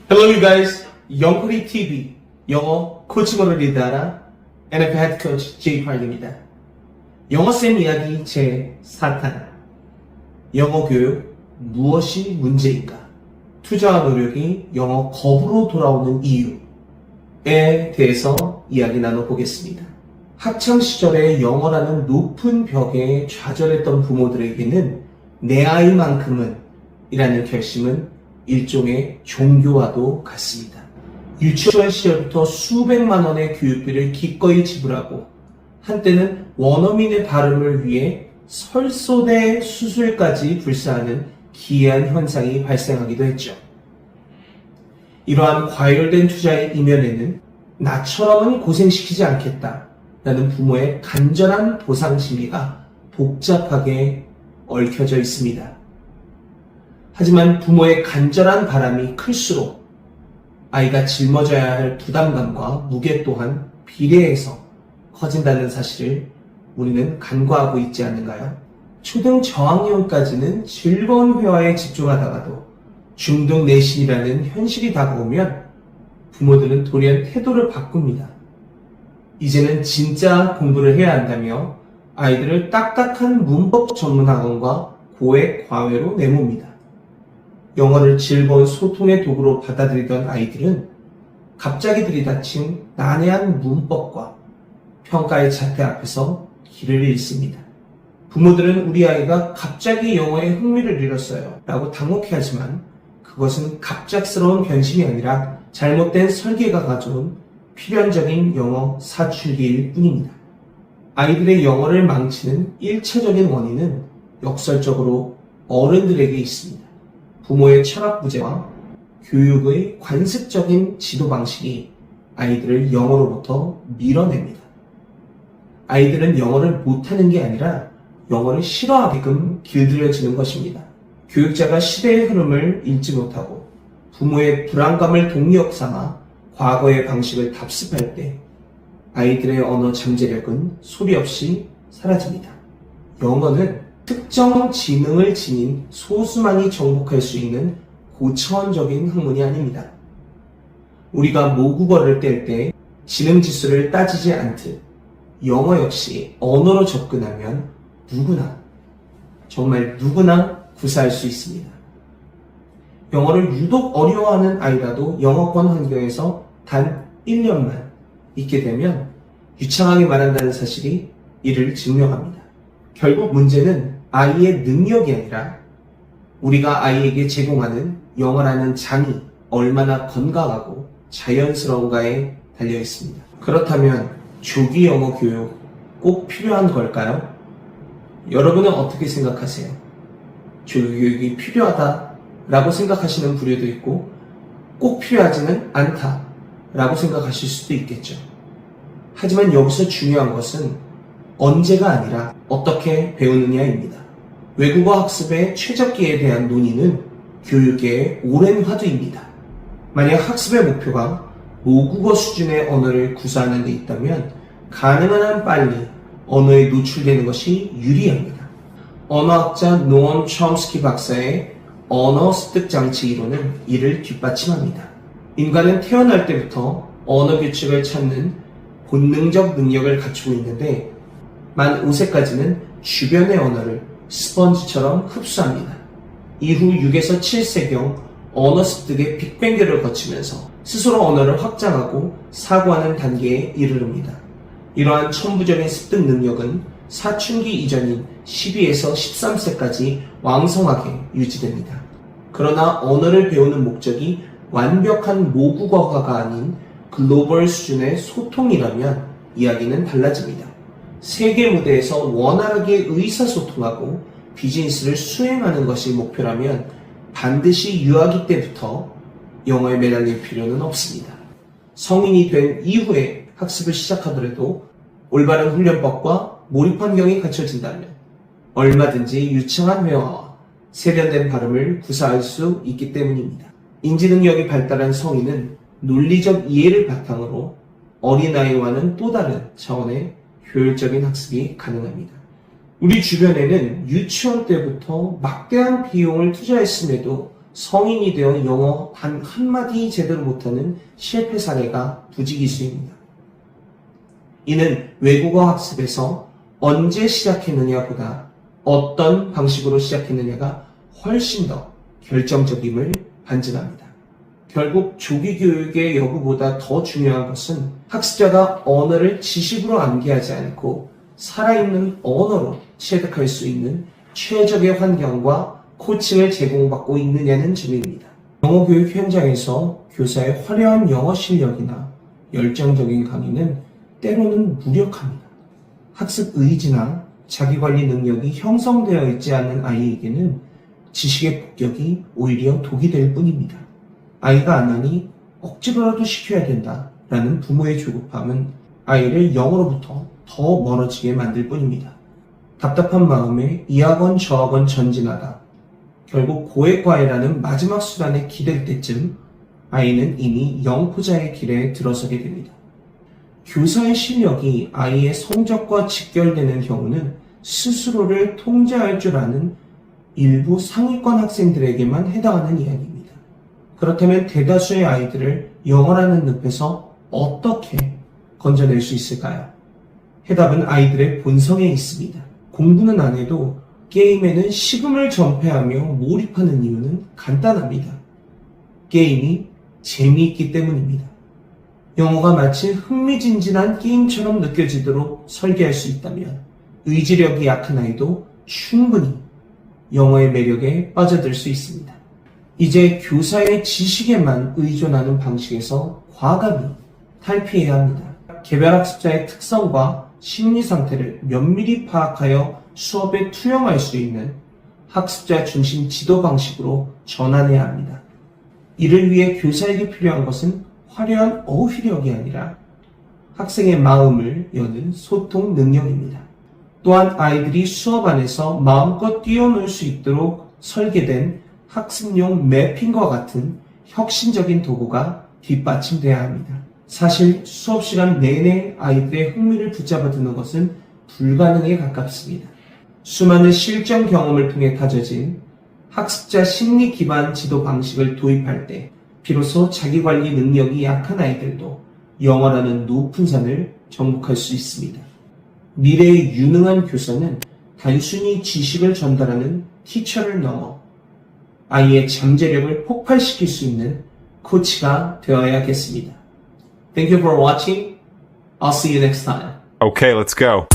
Hello you guys, 영풀이 TV 영어 코칭어를 리드하라 NFL Head Coach Jay Park입니다. 영어쌤 이야기 제4탄 영어 교육 무엇이 문제인가? 투자와 노력이 영어 겁으로 돌아오는 이유에 대해서 이야기 나눠보겠습니다. 학창시절에 영어라는 높은 벽에 좌절했던 부모들에게는 내 아이만큼은 이라는 결심은 일종의 종교와도 같습니다. 유치원 시절부터 수백만 원의 교육비를 기꺼이 지불하고 한때는 원어민의 발음을 위해 설소대 수술까지 불사하는 기이한 현상이 발생하기도 했죠. 이러한 과열된 투자의 이면에는 나처럼은 고생시키지 않겠다 라는 부모의 간절한 보상 심리가 복잡하게 얽혀져 있습니다. 하지만 부모의 간절한 바람이 클수록 아이가 짊어져야 할 부담감과 무게 또한 비례해서 커진다는 사실을 우리는 간과하고 있지 않는가요? 초등 저학년까지는 즐거운 회화에 집중하다가도 중등 내신이라는 현실이 다가오면 부모들은 돌연 태도를 바꿉니다. 이제는 진짜 공부를 해야 한다며 아이들을 딱딱한 문법 전문 학원과 고액 과외로 내모입니다. 영어를 즐거운 소통의 도구로 받아들이던 아이들은 갑자기 들이닥친 난해한 문법과 평가의 자태 앞에서 길을 잃습니다. 부모들은 우리 아이가 갑자기 영어에 흥미를 잃었어요 라고 당혹해하지만 그것은 갑작스러운 변심이 아니라 잘못된 설계가 가져온 필연적인 영어 사춘기일 뿐입니다. 아이들의 영어를 망치는 1차적인 원인은 역설적으로 어른들에게 있습니다. 부모의 철학 부재와 교육의 관습적인 지도 방식이 아이들을 영어로부터 밀어냅니다. 아이들은 영어를 못하는 게 아니라 영어를 싫어하게끔 길들여지는 것입니다. 교육자가 시대의 흐름을 읽지 못하고 부모의 불안감을 동력 삼아 과거의 방식을 답습할 때 아이들의 언어 잠재력은 소리 없이 사라집니다. 영어는 특정 지능을 지닌 소수만이 정복할 수 있는 고차원적인 학문이 아닙니다. 우리가 모국어를 뗄 때 지능 지수를 따지지 않듯 영어 역시 언어로 접근하면 누구나, 정말 누구나 구사할 수 있습니다. 영어를 유독 어려워하는 아이라도 영어권 환경에서 단 1년만 있게 되면 유창하게 말한다는 사실이 이를 증명합니다. 결국 문제는 아이의 능력이 아니라 우리가 아이에게 제공하는 영어라는 장이 얼마나 건강하고 자연스러운가에 달려 있습니다. 그렇다면 조기 영어 교육 꼭 필요한 걸까요? 여러분은 어떻게 생각하세요? 조기 교육이 필요하다라고 생각하시는 부류도 있고 꼭 필요하지는 않다라고 생각하실 수도 있겠죠. 하지만 여기서 중요한 것은 언제가 아니라 어떻게 배우느냐입니다. 외국어 학습의 최적기에 대한 논의는 교육계의 오랜 화두입니다. 만약 학습의 목표가 모국어 수준의 언어를 구사하는 데 있다면 가능한 한 빨리 언어에 노출되는 것이 유리합니다. 언어학자 노엄 촘스키 박사의 언어 습득 장치 이론은 이를 뒷받침합니다. 인간은 태어날 때부터 언어 규칙을 찾는 본능적 능력을 갖추고 있는데 만 5세까지는 주변의 언어를 스펀지처럼 흡수합니다. 이후 6에서 7세경 언어 습득의 빅뱅교를 거치면서 스스로 언어를 확장하고 사고하는 단계에 이르릅니다. 이러한 천부적인 습득 능력은 사춘기 이전인 12에서 13세까지 왕성하게 유지됩니다. 그러나 언어를 배우는 목적이 완벽한 모국어화가 아닌 글로벌 수준의 소통이라면 이야기는 달라집니다. 세계 무대에서 원활하게 의사소통하고 비즈니스를 수행하는 것이 목표라면 반드시 유아기 때부터 영어에 매달릴 필요는 없습니다. 성인이 된 이후에 학습을 시작하더라도 올바른 훈련법과 몰입 환경이 갖춰진다면 얼마든지 유창한 회화와 세련된 발음을 구사할 수 있기 때문입니다. 인지능력이 발달한 성인은 논리적 이해를 바탕으로 어린아이와는 또 다른 차원의 효율적인 학습이 가능합니다. 우리 주변에는 유치원 때부터 막대한 비용을 투자했음에도 성인이 되어 영어 단 한마디 제대로 못하는 실패 사례가 부지기수입니다. 이는 외국어 학습에서 언제 시작했느냐보다 어떤 방식으로 시작했느냐가 훨씬 더 결정적임을 반증합니다. 결국 조기 교육의 여부보다 더 중요한 것은 학습자가 언어를 지식으로 암기하지 않고 살아있는 언어로 체득할 수 있는 최적의 환경과 코칭을 제공받고 있느냐는 점입니다. 영어 교육 현장에서 교사의 화려한 영어 실력이나 열정적인 강의는 때로는 무력합니다. 학습 의지나 자기관리 능력이 형성되어 있지 않는 아이에게는 지식의 폭격이 오히려 독이 될 뿐입니다. 아이가 안 하니 억지로라도 시켜야 된다라는 부모의 조급함은 아이를 영어로부터 더 멀어지게 만들 뿐입니다. 답답한 마음에 이 학원 저 학원 전진하다 결국 고액과외라는 마지막 수단에 기댈 때쯤 아이는 이미 영포자의 길에 들어서게 됩니다. 교사의 실력이 아이의 성적과 직결되는 경우는 스스로를 통제할 줄 아는 일부 상위권 학생들에게만 해당하는 이야기입니다. 그렇다면 대다수의 아이들을 영어라는 늪에서 어떻게 건져낼 수 있을까요? 해답은 아이들의 본성에 있습니다. 공부는 안 해도 게임에는 식음을 전폐하며 몰입하는 이유는 간단합니다. 게임이 재미있기 때문입니다. 영어가 마치 흥미진진한 게임처럼 느껴지도록 설계할 수 있다면 의지력이 약한 아이도 충분히 영어의 매력에 빠져들 수 있습니다. 이제 교사의 지식에만 의존하는 방식에서 과감히 탈피해야 합니다. 개별 학습자의 특성과 심리 상태를 면밀히 파악하여 수업에 투영할 수 있는 학습자 중심 지도 방식으로 전환해야 합니다. 이를 위해 교사에게 필요한 것은 화려한 어휘력이 아니라 학생의 마음을 여는 소통 능력입니다. 또한 아이들이 수업 안에서 마음껏 뛰어놀 수 있도록 설계된 학습용 매핑과 같은 혁신적인 도구가 뒷받침돼야 합니다. 사실 수업 시간 내내 아이들의 흥미를 붙잡아두는 것은 불가능에 가깝습니다. 수많은 실전 경험을 통해 다져진 학습자 심리 기반 지도 방식을 도입할 때 비로소 자기관리 능력이 약한 아이들도 영어라는 높은 산을 정복할 수 있습니다. 미래의 유능한 교사는 단순히 지식을 전달하는 티처를 넘어 아이의 잠재력을 폭발시킬 수 있는 코치가 되어야겠습니다. Thank you for watching. I'll see you next time. Okay, let's go.